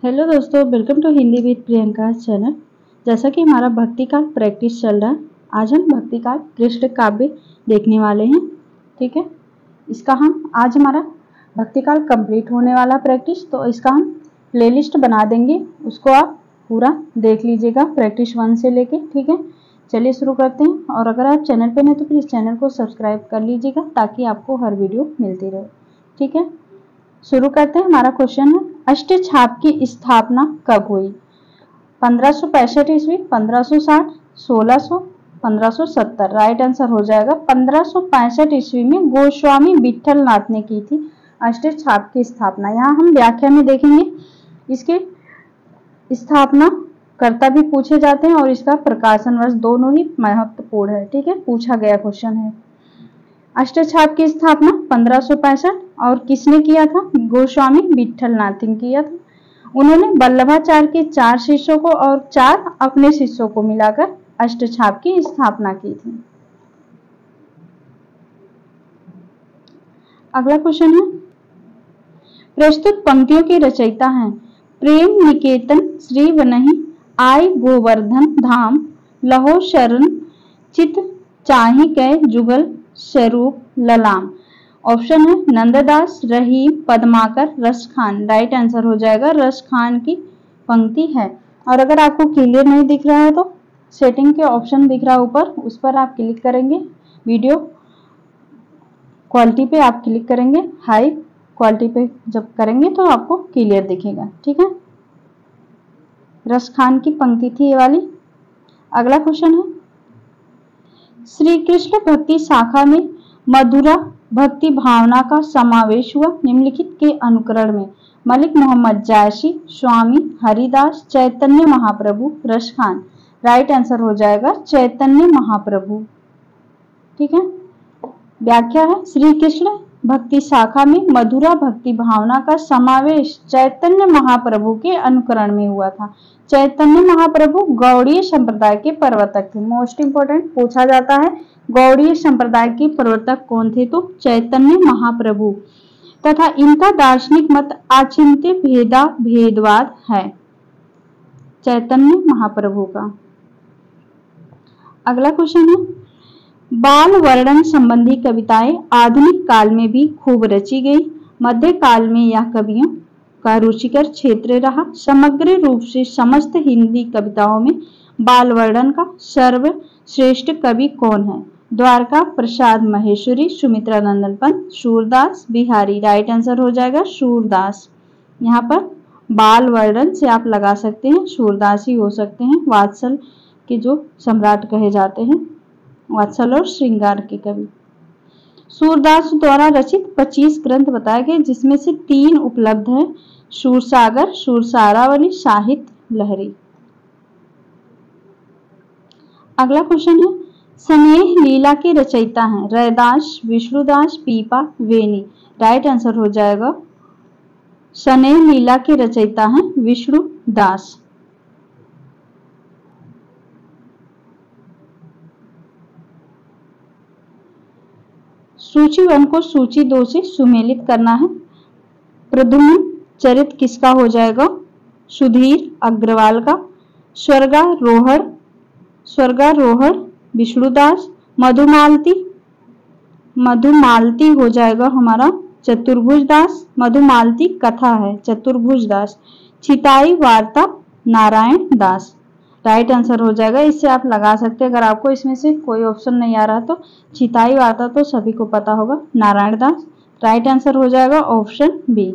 Hello दोस्तों, welcome to Hindi with Priyanka channel. जैसा कि हमारा भक्ति काल प्रैक्टिस चल रहा है, आज हम भक्ति काल कृष्ण काव्य देखने वाले हैं। ठीक है, इसका हम आज हमारा भक्ति काल कंप्लीट होने वाला प्रैक्टिस, तो इसका हम प्लेलिस्ट बना देंगे, उसको आप पूरा देख लीजिएगा प्रैक्टिस 1 से लेके। ठीक है, चलिए शुरू करते हैं। और अगर आप चैनल पे नहीं तो प्लीज़ चैनल को सब्सक्राइब कर लीजिएगा ताकि आपको हर वीडियो मिलती रहे। ठीक है, शुरू करते हैं। हमारा क्वेश्चन है, अष्टछाप की स्थापना कब हुई? 1565 ईस्वी, 1560, 1600, 1570। राइट आंसर हो जाएगा 1565 ईस्वी में गोस्वामी विठल नाथ ने की थी अष्टछाप की स्थापना। यहाँ हम व्याख्या में देखेंगे, इसके स्थापना कर्ता भी पूछे जाते हैं और इसका प्रकाशन वर्ष दोनों ही महत्वपूर्ण है। ठीक है, पूछा गया क्वेश्चन है। अष्टछाप की स्थापना 1565 और किसने किया था? गोस्वामी विठल नाथ ने किया था। उन्होंने वल्लभाचार्य के 4 शिष्यों को और 4 अपने शिष्यों को मिलाकर अष्टछाप की स्थापना की थी। अगला क्वेश्चन है, प्रस्तुत पंक्तियों के रचयिता हैं प्रेम निकेतन श्री वनहि आय गोवर्धन धाम लहो शरण चित चाहि कै जुगल स्वरूप ललाम। ऑप्शन है नंददास, रहीम, पद्माकर, रसखान। राइट आंसर हो जाएगा रसखान की पंक्ति है। और अगर आपको क्लियर नहीं दिख रहा है तो सेटिंग के ऑप्शन दिख रहा है ऊपर, उस पर आप क्लिक करेंगे। वीडियो क्वालिटी पे आप क्लिक करेंगे, हाई क्वालिटी पे जब करेंगे तो आपको क्लियर दिखेगा। ठीक है, रसखान की पंक्ति थी ये वाली। अगला क्वेश्चन है, श्री कृष्ण भक्ति शाखा में मधुरा भक्ति भावना का समावेश हुआ निम्नलिखित के अनुकरण में? मलिक मोहम्मद जायसी, स्वामी हरिदास, चैतन्य महाप्रभु, रसखान। राइट आंसर हो जाएगा चैतन्य महाप्रभु। ठीक है, व्याख्या है, श्री कृष्ण भक्ति शाखा में मधुरा भक्ति भावना का समावेश चैतन्य महाप्रभु के अनुकरण में हुआ था। चैतन्य महाप्रभु गौड़ीय संप्रदाय के प्रवर्तक थे। मोस्ट इंपोर्टेंट पूछा जाता है, गौड़ीय संप्रदाय के प्रवर्तक कौन थे? तो चैतन्य महाप्रभु। तथा इनका दार्शनिक मत आचिंत्य भेदवाद है, चैतन्य महाप्रभु का। अगला क्वेश्चन है, बाल वर्णन संबंधी कविताएं आधुनिक काल में भी खूब रची गई। मध्य काल में यह कवियों का रुचिकर क्षेत्र रहा। समग्र रूप से समस्त हिंदी कविताओं में बाल वर्णन का सर्वश्रेष्ठ कवि कौन है? द्वारका प्रसाद महेश्वरी, सुमित्रा नंदन पंत, सूरदास, बिहारी। राइट आंसर हो जाएगा सूरदास। यहाँ पर बाल वर्णन से आप लगा सकते हैं, सूरदास ही हो सकते हैं, वात्सल के जो सम्राट कहे जाते हैं, वात्सल और श्रृंगार के कवि। सूरदास द्वारा रचित 25 ग्रंथ बताए गए, जिसमें से 3 उपलब्ध हैं, सूरसागर, सूरसारावली, साहित्य लहरी। अगला क्वेश्चन है, स्नेह लीला के रचयिता हैं रैदास, विष्णुदास, पीपा, वेणी। राइट आंसर हो जाएगा स्नेह लीला के रचयिता हैं विष्णुदास। सूची 1 को सूची 2 से सुमेलित करना है। प्रद्युम्न चरित किसका हो जाएगा? सुधीर अग्रवाल का। स्वर्गारोहण विष्णुदास। मधुमालती हो जाएगा हमारा चतुर्भुज दास। मधुमालती कथा है, चतुर्भुज दास। चिताई वार्ता नारायण दास। राइट आंसर हो जाएगा, इससे आप लगा सकते हैं। अगर आपको इसमें से कोई ऑप्शन नहीं आ रहा तो चिताई वार्ता तो सभी को पता होगा, नारायण दास। राइट आंसर हो जाएगा ऑप्शन बी।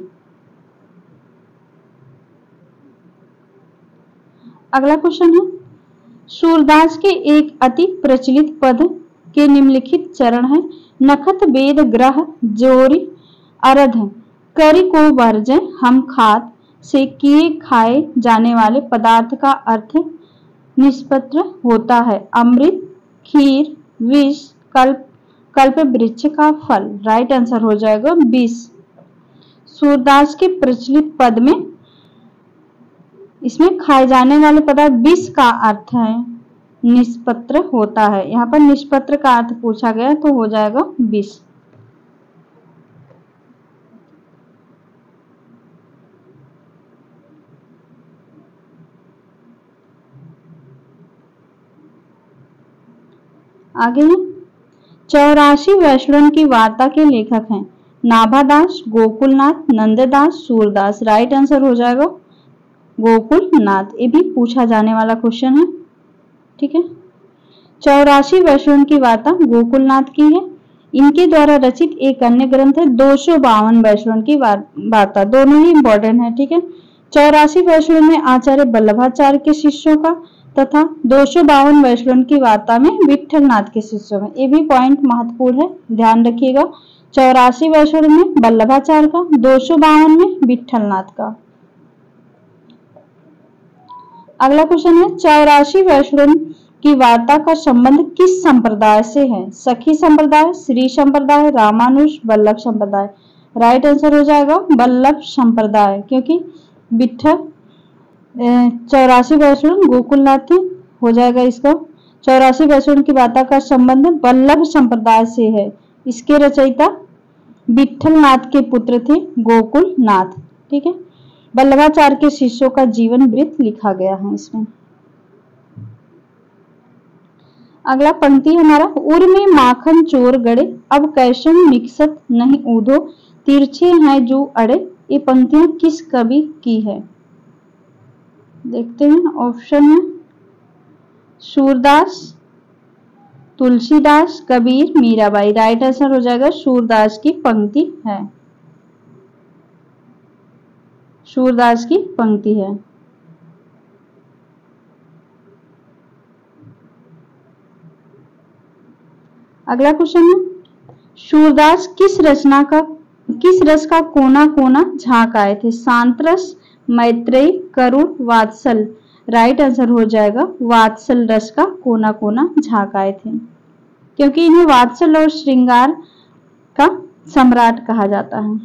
अगला क्वेश्चन है, सूरदास के एक अति प्रचलित पद के निम्नलिखित चरण है। नखत वेद ग्रह जोरी अरध करी को वर्जय हम खात से किए खाए जाने वाले पदार्थ का अर्थ निष्पत्र होता है। अमृत, खीर, विष, कल्प वृक्ष का फल। राइट आंसर हो जाएगा 20। सूरदास के प्रचलित पद में इसमें खाए जाने वाले पदार्थ विष का अर्थ है निष्पत्र होता है। यहाँ पर निष्पत्र का अर्थ पूछा गया तो हो जाएगा विष। आगे है 84 वैष्णव की वार्ता के लेखक हैं नाभादास, गोकुलनाथ, नंददास, सूरदास। राइट आंसर हो जाएगा गोकुलनाथ। ये भी पूछा जाने वाला क्वेश्चन है। ठीक है, 84 वैष्णव की वार्ता गोकुलनाथ की है। इनके द्वारा रचित एक अन्य ग्रंथ है 252 वैष्णव की वार्ता। दोनों ही इंपॉर्टेंट है। ठीक है, 84 वैष्णव में आचार्य वल्लभाचार्य के शिष्यों का तथा 252 वैष्णव की वार्ता में विट्ठलनाथ के शिष्यों में। ये भी पॉइंट महत्वपूर्ण है, ध्यान रखिएगा। 84 वैष्णव में वल्लभाचार्य का, 252 में विट्ठलनाथ का। अगला क्वेश्चन है 84 वैष्णव की वार्ता का संबंध किस संप्रदाय से है? सखी संप्रदाय, श्री संप्रदाय, रामानुज, वल्लभ संप्रदाय। राइट आंसर हो जाएगा वल्लभ संप्रदाय, क्योंकि विट्ठल 84 वैष्णव गोकुलनाथ थे। हो जाएगा इसका 84 वैष्णव की वार्ता का संबंध वल्लभ संप्रदाय से है। इसके रचयिता विट्ठलनाथ के पुत्र थे गोकुलनाथ। ठीक है, वल्लभाचार्य के शिष्यों का जीवन वृत्त लिखा गया है इसमें। अगला पंक्ति हमारा उर में माखन चोर गड़े अब कैसम मिक्सत नहीं ऊधो तिरछे हैं जो अड़े। ये पंक्तियां किस कवि की है? देखते हैं। ऑप्शन है सूरदास, तुलसीदास, कबीर, मीराबाई। राइट आंसर हो जाएगा सूरदास की पंक्ति है। सूरदास की पंक्ति है। अगला क्वेश्चन है सूरदास किस रस का कोना कोना झांक आए थे? शांत रस, मैत्रेयी, करुण, वात्सल। राइट आंसर हो जाएगा वात्सल रस का कोना कोना झांक आए थे, क्योंकि इन्हें वात्सल और श्रृंगार का सम्राट कहा जाता है।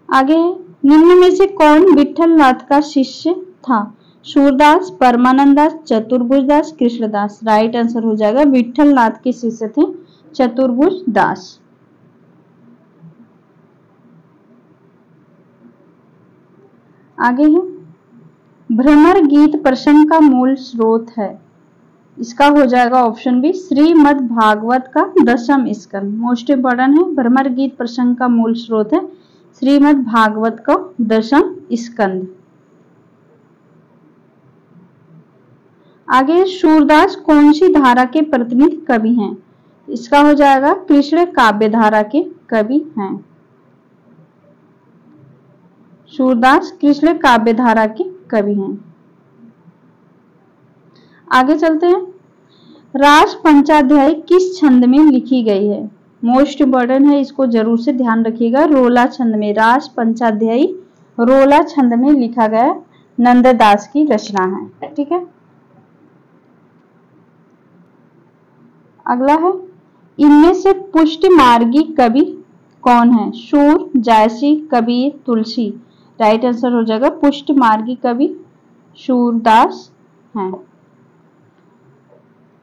आगे निम्न में से कौन विट्ठलनाथ का शिष्य था? सूरदास, परमानंदास, चतुर्भुजदास, कृष्णदास। राइट आंसर हो जाएगा विट्ठलनाथ के शिष्य थे चतुर्भुजदास। आगे है भ्रमर गीत प्रसंग का मूल स्रोत है। इसका हो जाएगा ऑप्शन बी श्रीमद् भागवत का 10वां स्कंद। मोस्ट इंपोर्टेंट है, भ्रमर गीत प्रसंग का मूल स्रोत है श्रीमद् भागवत का 10वां स्कंद। आगे सूरदास कौन सी धारा के प्रतिनिधि कवि हैं? इसका हो जाएगा कृष्ण काव्य धारा के कवि हैं। सूरदास कृष्ण काव्य धारा के कवि हैं। आगे चलते हैं। रास पंचाध्यायी किस छंद में लिखी गई है? मोस्ट इंपोर्टेंट है, इसको जरूर से ध्यान रखिएगा। रोला छंद में। रास पंचाध्यायी रोला छंद में लिखा गया नंददास की रचना है। ठीक है, अगला है इनमें से पुष्ट मार्गी कवि कौन है? सूर, जायसी, कबीर, तुलसी। राइट आंसर हो जाएगा पुष्ट मार्गी कवि सूरदास हैं।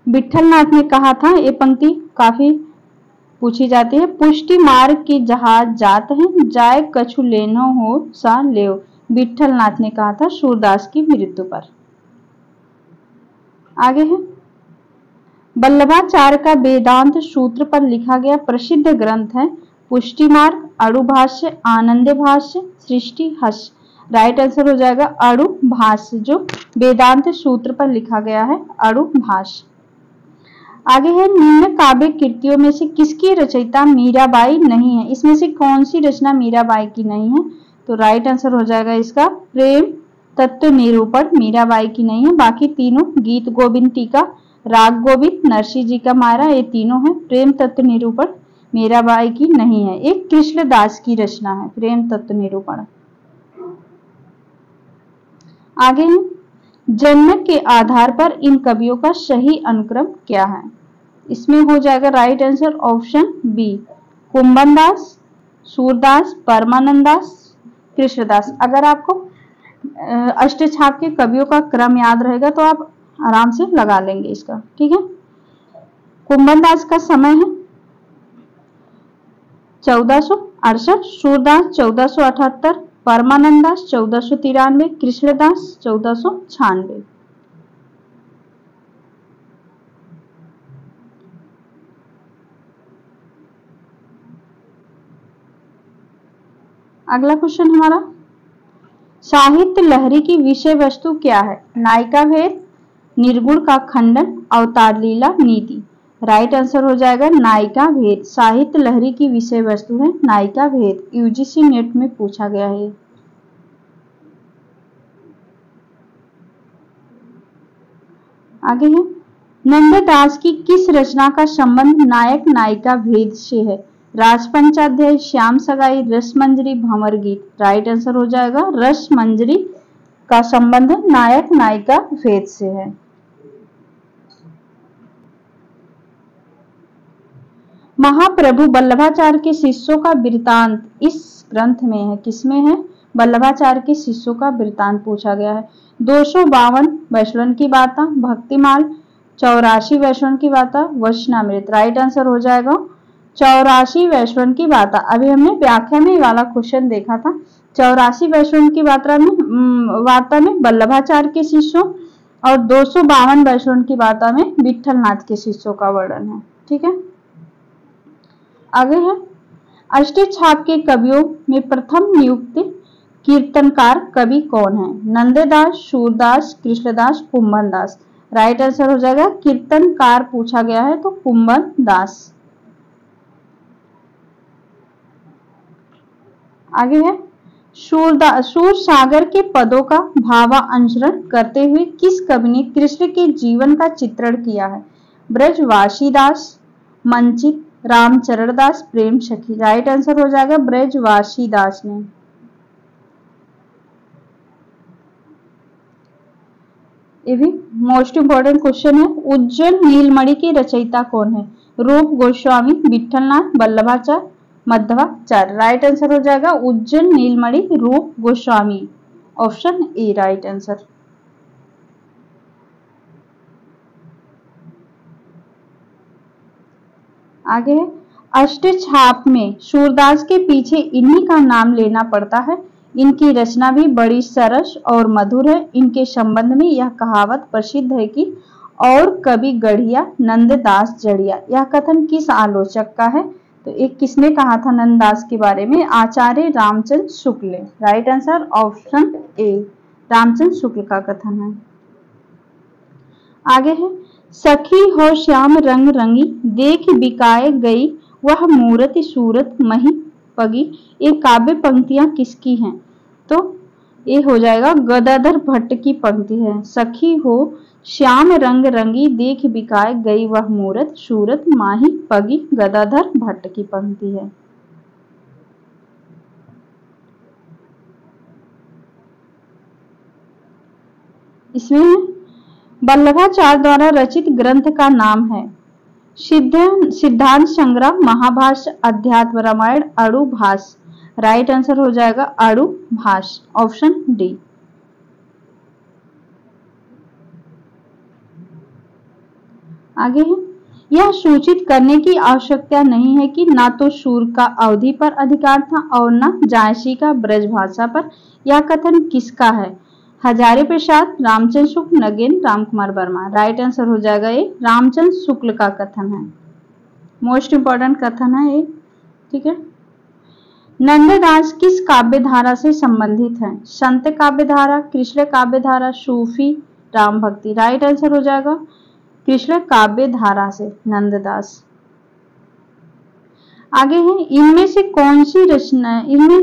विट्ठलनाथ ने कहा था, ये पंक्ति काफी पूछी जाती है, पुष्टि मार्ग की जहाज जात है जाए कछु लेनो हो सा लेओ। विट्ठलनाथ ने कहा था सूरदास की मृत्यु पर। आगे है वल्लभाचार्य का वेदांत सूत्र पर लिखा गया प्रसिद्ध ग्रंथ है पुष्टि मार्ग, अणु भाष्य, आनंद भाष्य, सृष्टि हस। राइट आंसर हो जाएगा अणु भाष्य, जो वेदांत सूत्र पर लिखा गया है अणु भाष्य। आगे है निम्न काव्य कृतियों में से किसकी रचयिता मीराबाई नहीं है? इसमें से कौन सी रचना मीराबाई की नहीं है? तो राइट आंसर हो जाएगा इसका प्रेम तत्व निरूपण मीराबाई की नहीं है। बाकी तीनों गीत गोविंद टीका, राग गोविंद, नरसिंह जी का मायरा, ये तीनों है। प्रेम तत्व निरूपण मीराबाई की नहीं है, एक कृष्णदास की रचना है प्रेम तत्व निरूपण। आगे है जन्म के आधार पर इन कवियों का सही अनुक्रम क्या है? इसमें हो जाएगा right answer option B Kumbhandas, Surdas, Parmanandas, Krishnadas. अगर आपको अष्टछाप के कवियों का क्रम याद रहेगा तो आप आराम से लगा लेंगे इसका। ठीक है, कुंभनदास का समय है 1468, सूरदास 1478, परमानंदास 1493, कृष्णदास 1496। अगला क्वेश्चन हमारा, साहित्य लहरी की विषय वस्तु क्या है? नायिका भेद, निर्गुण का खंडन, अवतार लीला, नीति। राइट आंसर हो जाएगा नायिका भेद। साहित्य लहरी की विषय वस्तु है नायिका भेद। यूजीसी नेट में पूछा गया है। आगे है, नंददास की किस रचना का संबंध नायक नायिका भेद से है? राजपंचाध्याय, श्याम सगाई, रसमंजरी, भंवर गीत। राइट आंसर हो जाएगा रसमंजरी का संबंध नायक नायिका भेद से है। महाप्रभु वल्लभाचार्य के शिष्यों का वृत्तांत इस ग्रंथ में है। किसमें है? वल्लभाचार्य के शिष्यों का वृत्तांत पूछा गया है। 252 वैष्णव की वार्ता, भक्तिमाल, 84 वैष्णव की वार्ता, वचनामृत। राइट आंसर हो जाएगा 84 वैष्णव की वार्ता। अभी हमने व्याख्या में वाला क्वेश्चन देखा था। 84 वैष्णव की वार्ता में वल्लभाचार्य के शिष्यों और 252 वैष्णव की वार्ता में विठलनाथ के शिष्यों का वर्णन है। ठीक है, आगे है, अष्टछाप के कवियों में प्रथम नियुक्त कीर्तनकार कवि कौन है? नंददास, सूरदास, कृष्णदास, कुंभन दास। राइट आंसर हो जाएगा कीर्तनकार पूछा गया है तो कुंभन दास। आगे है, सूर सागर के पदों का भावानुसरण करते हुए किस कवि ने कृष्ण के जीवन का चित्रण किया है? ब्रजवासी दास, मंचित, रामचरण दास, प्रेम सखी। राइट आंसर हो जाएगा ब्रजवासी दास ने। ये भी मोस्ट इंपोर्टेंट क्वेश्चन है। उज्जैन नीलमणि की रचयिता कौन है? रूप गोस्वामी, विठलनाथ, वल्लभाचार्य, मध्वाचार्य। राइट आंसर हो जाएगा उज्जैन नीलमणि रूप Goswami. Option A right answer. आगे है, अष्टछाप में सूरदास के पीछे इन्हीं का नाम लेना पड़ता है। इनकी रचना भी बड़ी सरस और मधुर है। इनके संबंध में यह कहावत प्रसिद्ध है कि और कवि गढ़िया नंददास जड़िया। यह कथन किस आलोचक का है? तो एक किसने कहा था नंददास के बारे में? Acharya Ramchandra Shukla. Right answer option A Ramchandra Shukla का कथन है। आगे है, सखी हो श्याम रंग रंगी, देख बिकाए गई वह मूरति सूरत मही पगी। ये काव्य पंक्तियां किसकी हैं? तो ये हो जाएगा गदाधर भट्ट की पंक्ति है। सखी हो श्याम रंग रंगी, देख बिकाए गई वह मूरत सूरत माही पगी, गदाधर भट्ट की पंक्ति है। इसमें वल्लभाचार्य द्वारा रचित ग्रंथ का नाम है सिद्धांत संग्रह, महाभाष्य, अध्यात्म रामायण, अणु भाष्य। राइट आंसर हो जाएगा अणु भाष्य। Option D. आगे है, यह सूचित करने की आवश्यकता नहीं है कि ना तो सूर का अवधि पर अधिकार था और न जायसी का ब्रजभाषा पर। यह कथन किसका है? हजारी प्रसाद, रामचंद्र शुक्ल, नगेन, रामकुमार वर्मा। राइट आंसर हो जाएगा ये रामचंद्र शुक्ल का कथन है। मोस्ट इंपोर्टेंट कथन है ये। ठीक है, नंददास किस काव्य धारा से संबंधित है? संत काव्य धारा, कृष्ण काव्य धारा, सूफी, राम भक्ति। राइट आंसर हो जाएगा कृष्ण काव्य धारा से नंददास। आगे है, इनमें से कौन सी रचना, इनमें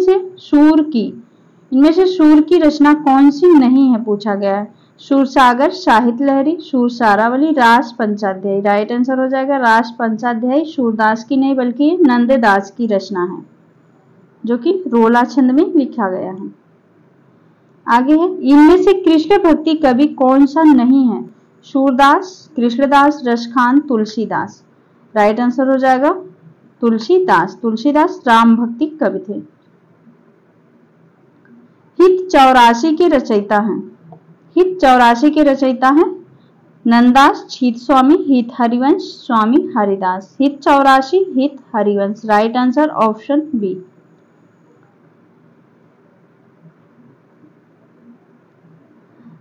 से सूर की रचना कौन सी नहीं है पूछा गया है? सूरसागर, साहित्य लहरी, सूर सारावली, रास पंचाध्यायी। राइट आंसर हो जाएगा रास पंचाध्यायी सूरदास की नहीं बल्कि नंददास की रचना है जो कि रोला छंद में लिखा गया है। आगे है, इनमें से कृष्ण भक्ति कवि कौन सा नहीं है? सूरदास, कृष्णदास, रसखान, तुलसीदास। राइट आंसर हो जाएगा तुलसीदास। तुलसीदास राम भक्ति कवि थे। हित 84 के रचयिता हैं। हित 84 के रचयिता हैं नंददास, हित स्वामी, हित हरिवंश, स्वामी Haridas. Hit 84, Hit Harivansh. Right answer option B.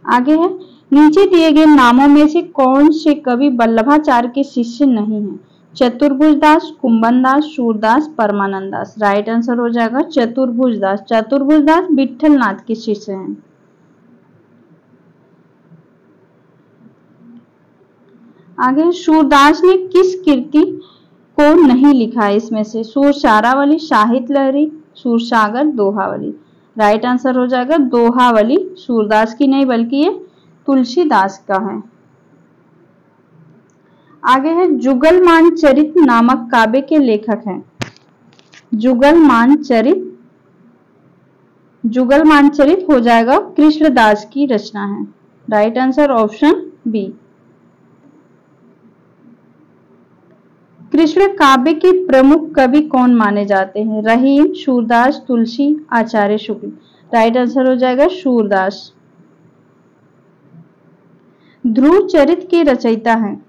आगे है, नीचे दिए गए नामों में से कौन से कवि वल्लभाचार्य के शिष्य नहीं हैं? चतुर्भुज दास, कुंभन दास, सूरदास, परमानंद दास। राइट आंसर हो जाएगा चतुर्भुज दास। चतुर्भुज दास विठल नाथ के शिष्य हैं। आगे, सूरदास ने किस कृति को नहीं लिखा है इसमें से? सुरसारावली, साहित्य लहरी, सूरसागर, दोहावली। राइट आंसर हो जाएगा दोहावली। सूरदास की नहीं बल्कि ये तुलसीदास का है। आगे है, जुगलमान चरित नामक काव्य के लेखक हैं। जुगलमान चरित हो जाएगा कृष्णदास की रचना है। Right answer option B. Krishna काव्य के प्रमुख कवि कौन माने जाते हैं? रहीम, सूरदास, तुलसी, आचार्य शुक्ल। राइट आंसर हो जाएगा सूरदास। ध्रुव चरित के रचयिता हैं।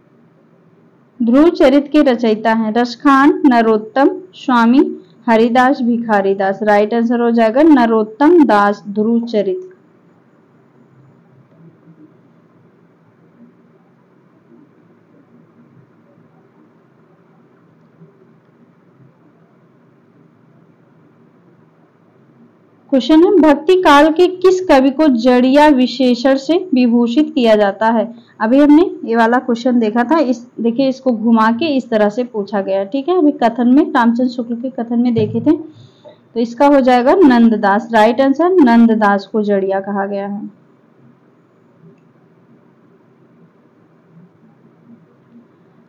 ध्रुव चरित के रचयिता हैं रसखान, नरोत्तम, स्वामी हरिदास, भिखारीदास। राइट आंसर हो जाएगा नरोत्तम दास ध्रुव चरित। क्वेश्चन है, भक्ति काल के किस कवि को जड़िया विशेषण से विभूषित किया जाता है? अभी हमने ये वाला क्वेश्चन देखा था। इस देखिए, इसको घुमा के इस तरह से पूछा गया। ठीक है, अभी कथन में रामचंद्र शुक्ल के कथन में देखे थे, तो इसका हो जाएगा नंददास। राइट आंसर नंददास को जड़िया कहा गया है।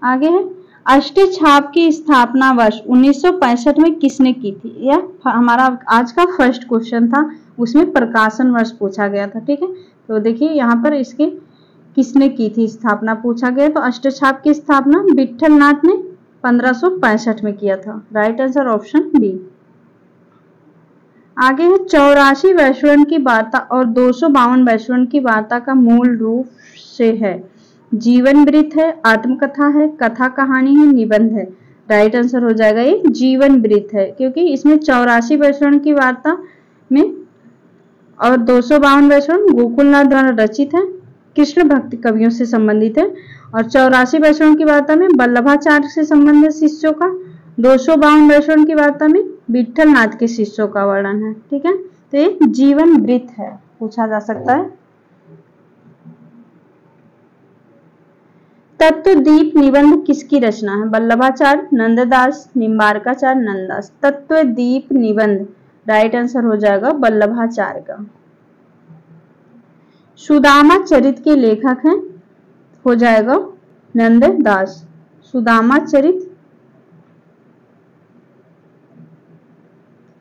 आगे है, अष्टछाप की स्थापना वर्ष 1965 में किसने की थी? यह हमारा आज का फर्स्ट क्वेश्चन था, उसमें प्रकाशन वर्ष पूछा गया था। ठीक है, तो देखिए यहाँ पर इसके किसने की थी स्थापना पूछा गया। तो अष्टछाप की स्थापना विठल नाथ ने 1565 में किया था। Right answer option B. आगे है, 84 वैश्वर्ण की वार्ता और 252 वैश्वर्ण की वार्ता का मूल रूप से है। जीवन वृत्त है, आत्मकथा है, कथा कहानी है, निबंध है। राइट आंसर हो जाएगा ये जीवन वृत्त है, क्योंकि इसमें 84 वैश्वर्ण की वार्ता में और 252 वैश्वर्ण गोकुलनाथ द्वारा रचित है, कृष्ण भक्ति कवियों से संबंधित है। और 84 वैश्वर्ण की वार्ता में वल्लभाचार्य से संबंधित शिष्यों का, 252 वैश्वर्ण की वार्ता में विठल नाथ के शिष्यों का वर्णन है। ठीक है, तो ये जीवन वृत्त है, पूछा जा सकता है। तत्वदीप निबंध किसकी रचना है? वल्लभाचार्य, नंददास, निम्बारकाचार्य, नंददास। तत्वदीप निबंध राइट आंसर हो जाएगा वल्लभाचार्य का। सुदामा चरित के लेखक हैं, हो जाएगा नंददास। सुदामा चरित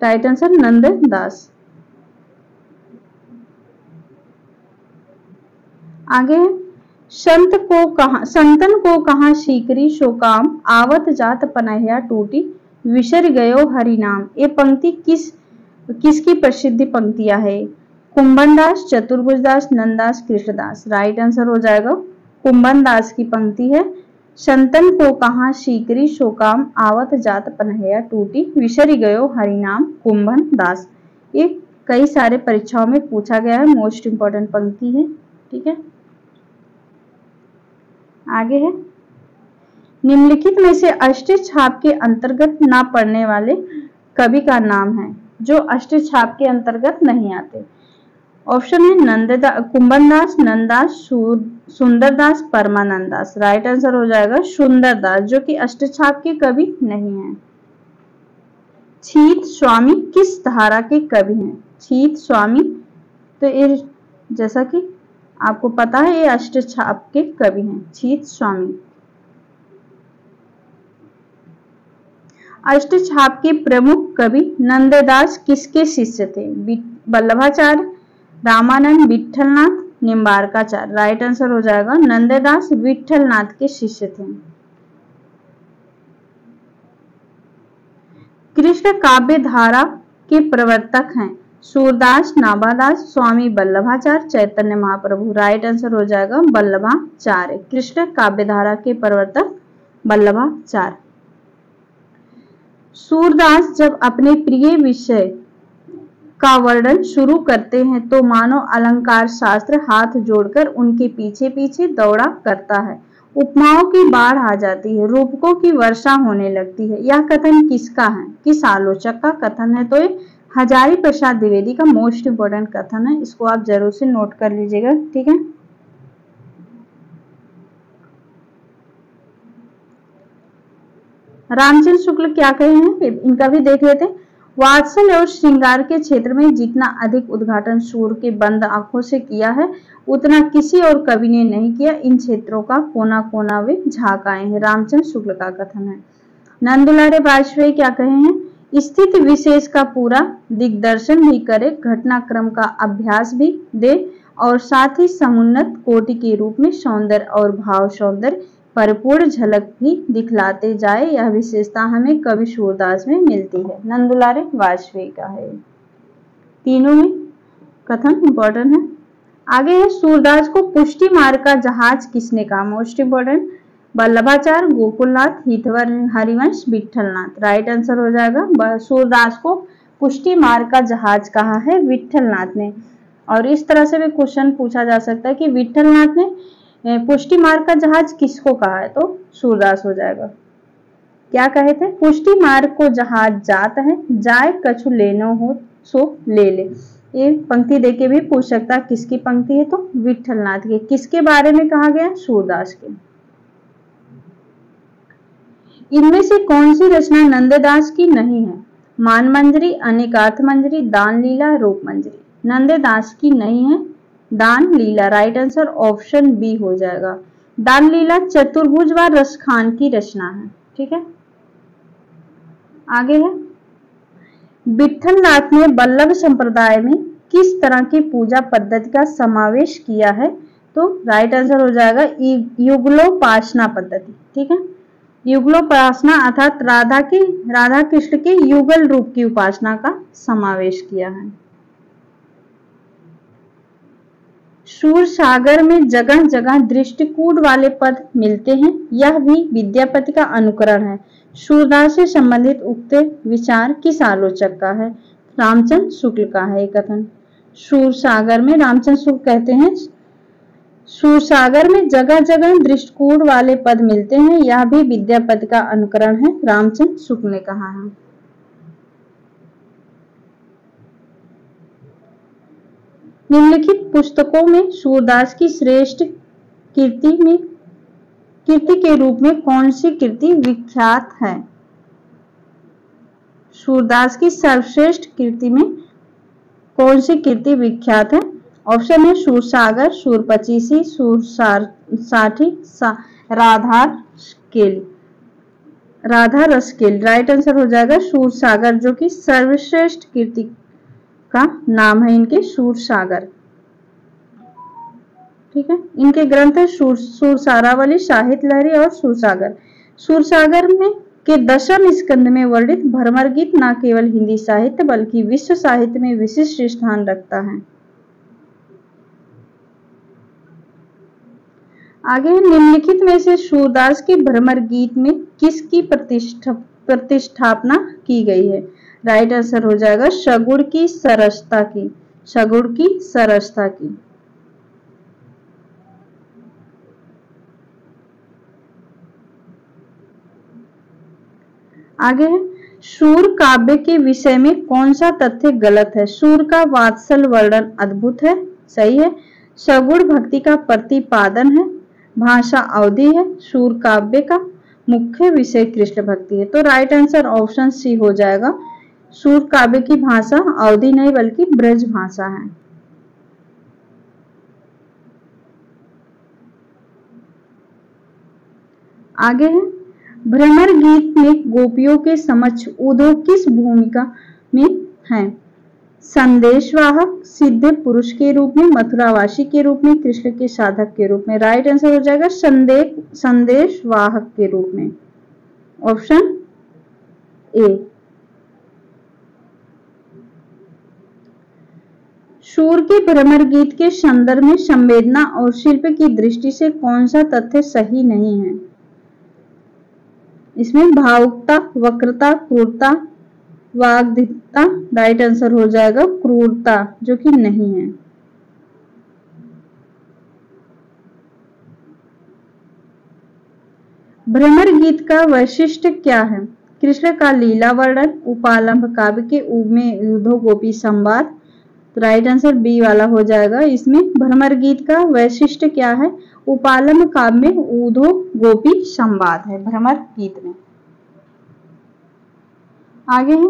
राइट आंसर नंददास। आगे संतन को कहा शीकरी शोकाम, आवत जात पनहिया टूटी, विसर गयो हरि नाम। ये पंक्ति किसकी प्रसिद्ध पंक्तियां है? कुंभन दास, चतुर्भुज दास, नंददास, कृष्णदास। राइट आंसर हो जाएगा कुंभन दास की पंक्ति है। संतन को कहा शीकरी शोकाम, आवत जात पनहिया टूटी, विसर गयो हरि नाम। कुंभन दास। ये कई सारे परीक्षाओं में पूछा गया है, मोस्ट इंपॉर्टेंट पंक्ति है। ठीक है, आगे है, निम्नलिखित में से अष्टछाप के अंतर्गत ना पड़ने वाले कवि का नाम है जो अष्टछाप के अंतर्गत नहीं आते। ऑप्शन है कुंभन दास, नंददास, सुंदरदास, परमानंद दास। राइट आंसर हो जाएगा सुंदरदास, जो कि अष्टछाप के कवि नहीं है। छीत स्वामी किस धारा के कवि हैं? छीत स्वामी, तो ये जैसा कि आपको पता है ये अष्टछाप के कवि हैं, छीत स्वामी। अष्टछाप के प्रमुख कवि नंददास किसके शिष्य थे? वल्लभाचार्य, रामानंद, विठलनाथ, निम्बारकाचार्य। राइट आंसर हो जाएगा नंददास विठलनाथ के शिष्य थे। कृष्ण काव्य धारा के प्रवर्तक हैं सूरदास, नाभादास, स्वामी वल्लभाचार्य, चैतन्य महाप्रभु। राइट आंसर हो जाएगा वल्लभाचार्य। कृष्ण काव्यधारा के प्रवर्तक वल्लभाचार्य। सूरदास जब अपने प्रिय विषय का वर्णन शुरू करते हैं तो मानो अलंकार शास्त्र हाथ जोड़कर उनके पीछे पीछे दौड़ा करता है। उपमाओं की बाढ़ आ जाती है, रूपकों की वर्षा होने लगती है। यह कथन किसका है? किस आलोचक का कथन है? तो ये हजारी प्रसाद द्विवेदी का मोस्ट इंपोर्टेंट कथन है, इसको आप जरूर से नोट कर लीजिएगा। ठीक है, रामचंद्र शुक्ल क्या कहे हैं इनका भी देख लेते हैं। वात्सल्य और श्रृंगार के क्षेत्र में जितना अधिक उद्घाटन सूर्य के बंद आंखों से किया है, उतना किसी और कवि ने नहीं किया। इन क्षेत्रों का कोना कोना वे झांक आए हैं, रामचंद्र शुक्ल का कथन है। नंदुलारे वाजपेयी क्या कहे हैं? स्थिति विशेष का पूरा दिग्दर्शन भी करे, घटनाक्रम का अभ्यास भी दे और साथ ही समुन्नत कोटि के रूप में सौंदर्य और भाव सौंदर्य परिपूर्ण झलक भी दिखलाते जाए। यह विशेषता हमें कवि सूरदास में मिलती है। नंदुलारे वाजपेयी का है। तीनों में कथन इंपॉर्टेंट है। आगे है, सूरदास को पुष्टि मार्ग का जहाज किसने कहा? Most important, Vallabhacharya, Gokulnath, Hitvar Harivansh, Vitthalnath. Right answer हो जाएगा, सूरदास को पुष्टि मार्ग का जहाज कहा है विठलनाथ ने। और इस तरह से भी क्वेश्चन पूछा जा सकता है कि विठलनाथ ने पुष्टि मार्ग का जहाज किसको कहा है? तो सूरदास हो जाएगा। क्या कहे थे? पुष्टि मार्ग को जहाज जात है, जाए कछु लेनो हो सो ले ले। ये पंक्ति देके भी पूछ सकता है किसकी पंक्ति है? तो विठलनाथ की। किसके बारे में कहा गया? सूरदास के। इनमें से कौन सी रचना नंददास की नहीं है? मान मंजरी, अनेकार्थ मंजरी, दान लीला, रूप मंजरी। नंददास की नहीं है दान लीला। राइट आंसर ऑप्शन बी हो जाएगा। दान लीला चतुर्भुज व रसखान की रचना है। ठीक है, आगे है, विठलनाथ ने वल्लभ संप्रदाय में किस तरह की पूजा पद्धति का समावेश किया है? तो राइट आंसर हो जाएगा युगलोपासना पद्धति। ठीक है, युगलोपासना अर्थात राधा कृष्ण के युगल रूप की उपासना का समावेश किया है। सूरसागर में जगह जगह दृष्टिकूट वाले पद मिलते हैं, यह भी विद्यापति का अनुकरण है। सूरदास से संबंधित उक्त विचार किस आलोचक का है? रामचंद्र शुक्ल का है कथन। सूरसागर में रामचंद्र शुक्ल कहते हैं, सूरसागर में जगह जगह दृष्टिकूट वाले पद मिलते हैं, यह भी विद्यापति का अनुकरण है, रामचंद्र शुक्ल ने कहा है। निम्नलिखित पुस्तकों में सूरदास की श्रेष्ठ कीर्ति के रूप में कौन सी कृति विख्यात है? सूरदास की सर्वश्रेष्ठ कीर्ति में कौन सी कृति विख्यात है? ऑप्शन है सूरसागर, सूरपचीसी, सूरसाठी, राधा रसकेल। राइट आंसर हो जाएगा सूरसागर, जो कि सर्वश्रेष्ठ कीर्ति का नाम है इनके, सूरसागर। ठीक है, इनके ग्रंथ है सूरसारावली, साहित्य लहरी और सूरसागर। सूरसागर में के 10वें स्कंद में वर्णित भ्रमर गीत न केवल हिंदी साहित्य बल्कि विश्व साहित्य में विशिष्ट स्थान रखता है। आगे निम्नलिखित में से सूरदास के भ्रमर गीत में किसकी प्रतिष्ठापना की गई है? राइट आंसर हो जाएगा सगुण की सरसता की। सगुण की सरसता की। आगे है, सूर काव्य के विषय में कौन सा तथ्य गलत है? सूर का वात्सल वर्णन अद्भुत है, सही है। सगुण भक्ति का प्रतिपादन है, भाषा अवधि है, सूर काव्य का मुख्य विषय कृष्ण भक्ति है। तो राइट आंसर ऑप्शन सी हो जाएगा, सूर काव्य की भाषा अवधि नहीं बल्कि ब्रज भाषा है। आगे है, भ्रमर गीत में गोपियों के समक्ष उद्धव किस भूमिका में है? संदेशवाहक, सिद्ध पुरुष के रूप में, मथुरावासी के रूप में, कृष्ण के साधक के रूप में। राइट आंसर हो जाएगा संदेशवाहक के रूप में, ऑप्शन ए। सूर के भ्रमर गीत के संदर्भ में संवेदना और शिल्प की दृष्टि से कौन सा तथ्य सही नहीं है? इसमें भावुकता, वक्रता, क्रूरता, वाग्दत्ता। राइट आंसर हो जाएगा क्रूरता, जो कि नहीं है। भ्रमर गीत का वैशिष्ट्य क्या है? कृष्ण का लीला वर्णन, उपालंब काव्य के में युद्धो गोपी संवाद। तो राइट आंसर बी वाला हो जाएगा। इसमें भ्रमर गीत का वैशिष्ट्य क्या है? उपालंब काव्य में ऊधो गोपी संवाद है भ्रमर गीत में। आगे है,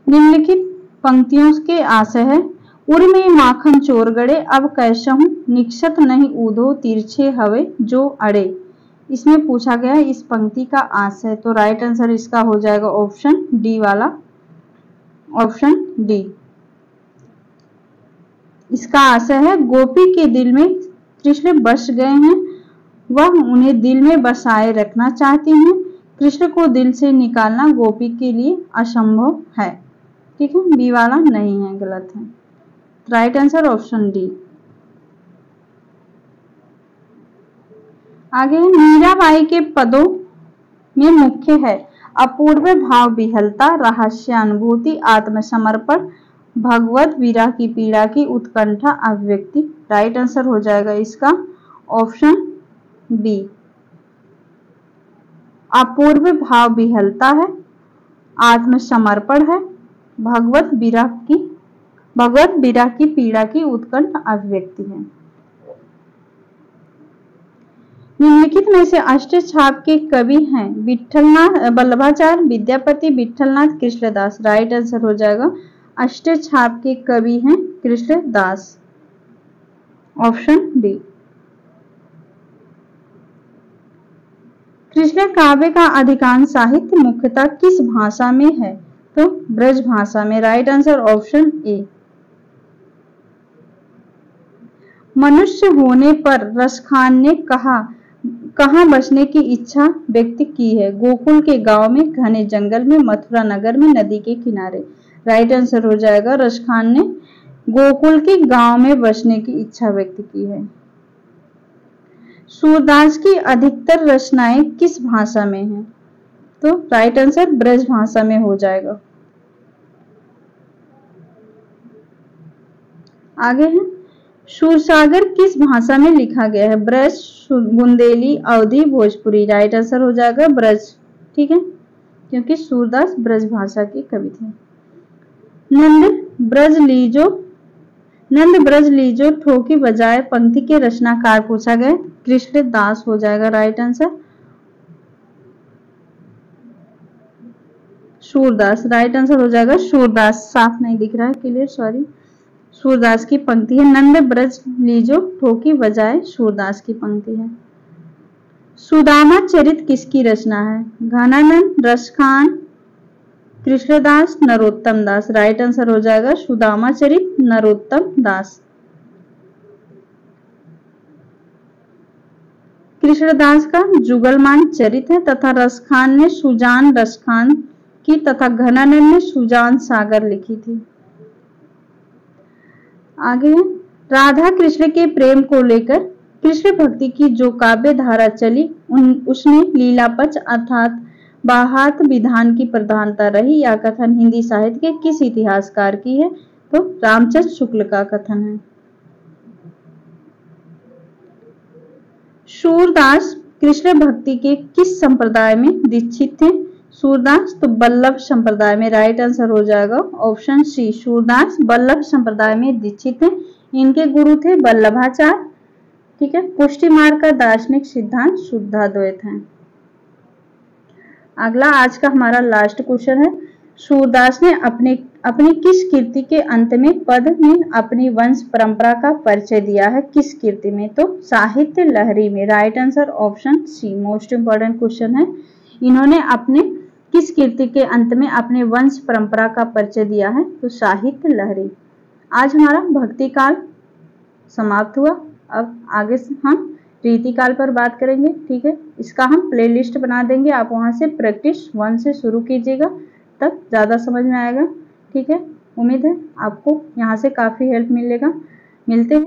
निम्नलिखित पंक्तियों के आशय है, उर में माखन चोर गड़े, अब कैसहूं निक्षत नहीं ऊधो तिरछे हवे जो अड़े। इसमें पूछा गया है इस पंक्ति का आशय। तो राइट आंसर इसका हो जाएगा ऑप्शन डी वाला, ऑप्शन डी। इसका आशय है, गोपी के दिल में कृष्ण बस गए हैं, वह उन्हें दिल में बसाए रखना चाहती हैं। कृष्ण को दिल से निकालना गोपी के लिए असंभव है। ठीक है, बी वाला नहीं है, गलत है। Right answer option D. आगे मीराबाई के पदों में मुख्य है, अपूर्व भाव विहलता, रहस्यानुभूति, आत्मसमर्पण, भगवत विरह की पीड़ा की उत्कंठा अभिव्यक्ति। राइट आंसर हो जाएगा इसका ऑप्शन बी, अपूर्व भाव विहलता है, आत्मसमर्पण है, भगवत विरह की पीड़ा की उत्कंठ अभिव्यक्ति है। निम्नलिखित में से अष्टछाप के कवि हैं? विठलनाथ, वल्लभाचार्य, विद्यापति, विठलनाथ, कृष्णदास। राइट आंसर हो जाएगा अष्टछाप के कवि हैं कृष्णदास, ऑप्शन डी। कृष्ण काव्य का अधिकांश साहित्य मुख्यतः किस भाषा में है? तो ब्रज भाषा में। राइट आंसर ऑप्शन ए। मनुष्य होने पर रसखान ने कहाँ बसने की इच्छा व्यक्त की है? गोकुल के गांव में, घने जंगल में, मथुरा नगर में, नदी के किनारे। राइट आंसर हो जाएगा, रसखान ने गोकुल के गांव में बसने की इच्छा व्यक्त की है। सूरदास की अधिकतर रचनाएं किस भाषा में हैं? तो राइट आंसर ब्रज भाषा में हो जाएगा। आगे है, सूरसागर किस भाषा में लिखा गया है? ब्रज, बुंदेली, अवधी, भोजपुरी। राइट आंसर हो जाएगा ब्रज। ठीक है, क्योंकि सूरदास ब्रज भाषा के कवि थे। नंद ब्रज लीजो ठोकी बजाए पंक्ति के रचनाकार पूछा गया, कृष्णदास हो जाएगा। Right answer Surdas. Right answer हो जाएगा सूरदास। साफ नहीं दिख रहा है, क्लियर, सॉरी। सूरदास की पंक्ति है, नंद ब्रज लीजो ठोकी बजाए, सूरदास की पंक्ति है। सुदामा चरित किसकी रचना है? घनानंद, रसखान, कृष्णदास, नरोत्तम दास। राइट आंसर हो जाएगा सुदामा चरित नरोत्तम दास। कृष्णदास का जुगलमान चरित है तथा रसखान ने सुजान रसखान की तथा घनानंद ने सुजान सागर लिखी थी। आगे है, राधा कृष्ण के प्रेम को लेकर कृष्ण भक्ति की जो काव्य धारा चली उसने लीलापच अर्थात बाहात विधान की प्रधानता रही। यह कथन हिंदी साहित्य के किस इतिहासकार की है? तो रामचंद्र शुक्ल का कथन है। सूरदास कृष्ण भक्ति के किस संप्रदाय में दीक्षित थे? सूरदास तो बल्लभ संप्रदाय में। राइट आंसर हो जाएगा ऑप्शन सी, सूरदास बल्लभ संप्रदाय में दीक्षित हैं। इनके गुरु थे वल्लभाचार्य। ठीक है, पुष्टि मार्ग का दार्शनिक सिद्धांत शुद्धाद्वैत है। अगला आज का हमारा लास्ट क्वेश्चन है, सूरदास ने अपनी किस कीर्ति के अंत में पद में अपनी वंश परंपरा का परिचय दिया है? किस कीर्ति में? तो साहित्य लहरी में। Right answer option C, most important question है। इन्होंने अपने किस कीर्ति के अंत में अपने वंश परंपरा का परिचय दिया है? तो साहित्य लहरी। आज हमारा भक्ति काल समाप्त हुआ। अब आगे से हम रीतिकाल पर बात करेंगे। ठीक है, इसका हम प्लेलिस्ट बना देंगे, आप वहां से प्रैक्टिस 1 से शुरू कीजिएगा, तब ज्यादा समझ में आएगा। ठीक है, उम्मीद है आपको यहाँ से काफी हेल्प मिलेगा। मिलते हैं।